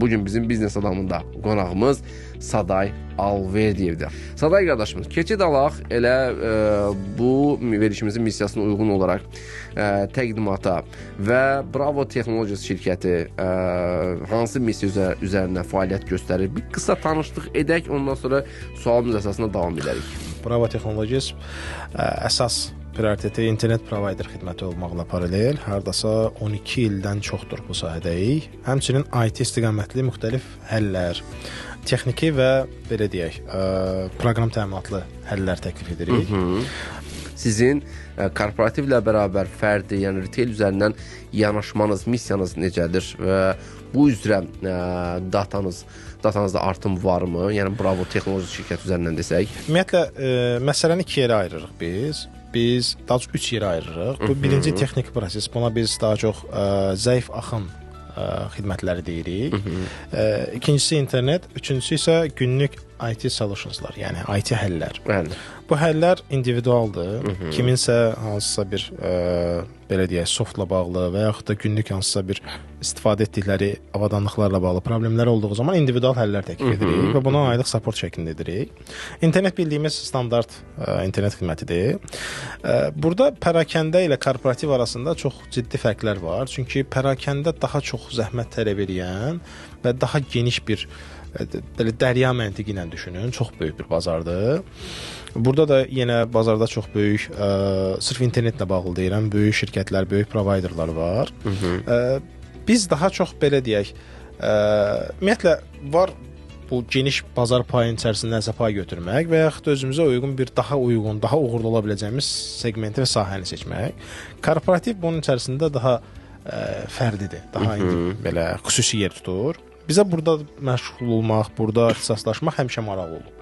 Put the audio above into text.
Bugün bizim biznes adamında qonağımız Saday Alberdiyevdir. Saday qardaşımız, keçid alaq elə bu verilişimizin missiyasına uyğun olaraq təqdimata və Bravo Technologies şirkəti hansı missiya üzərində fəaliyyət göstərir? Bir qısa tanışlıq edək, ondan sonra sualımız əsasında davam edərik. Bravo Technologies əsas prioriteti internet provider xidməti olmaqla paralel, hardasa 12 ildən çoxdur bu sahədəyik. Həmçinin IT istiqamətli müxtəlif həllər, texniki və belə deyək, proqram təminatlı həllər təklif edirik. Sizin korporativlə bərabər fərdi, yəni retail üzərindən yanaşmanız, missiyanız necədir və bu üzrə datanızda artım varmı? Yəni Bravo Technologies şirkəti üzərindən desək. Ümumiyyətlə, məsələni 2 yerə ayırırıq biz. Biz daha çox 3 yerə ayırırıq. Bu birinci texniki proses. Buna biz daha çox zəif axın xidmətləri deyirik. İkincisi internet, üçüncüsü isə günlük IT solutionslar, yəni IT həllər. Bəli. Bu həllər individualdır. Kiminsə hansısa bir belə deyək, softla bağlı və yaxud da günlük hansısa bir istifadə etdikləri avadanlıqlarla bağlı problemlər olduğu zaman individual həllər təklif edirik və buna aylıq support şəklində edirik. İnternet bildiyimiz standart internet xidmətidir. Burada pərakəndə ilə korporativ arasında çox ciddi fərqlər var. Çünki pərakəndə daha çox zəhmət tələb edən və daha geniş bir belə dərya məntiqi ilə düşünün, çox böyük bir bazardır. Burada da yenə bazarda çox böyük, sırf internetlə bağlı deyirəm, böyük şirkətlər, böyük providerlar var. Biz daha çox belə deyək, ümumiyyətlə var bu geniş bazar payının içərisində nəsə pay götürmək və yaxud özümüzə uyğun bir daha uğurlu ola biləcəyimiz segmenti və sahəni seçmək. Korporativ bunun içərisində daha fərdidir, daha belə xüsusi yer tutur. Bizə burada məşğul olmaq, burada ixtisaslaşmaq həmişə maraqlı olur.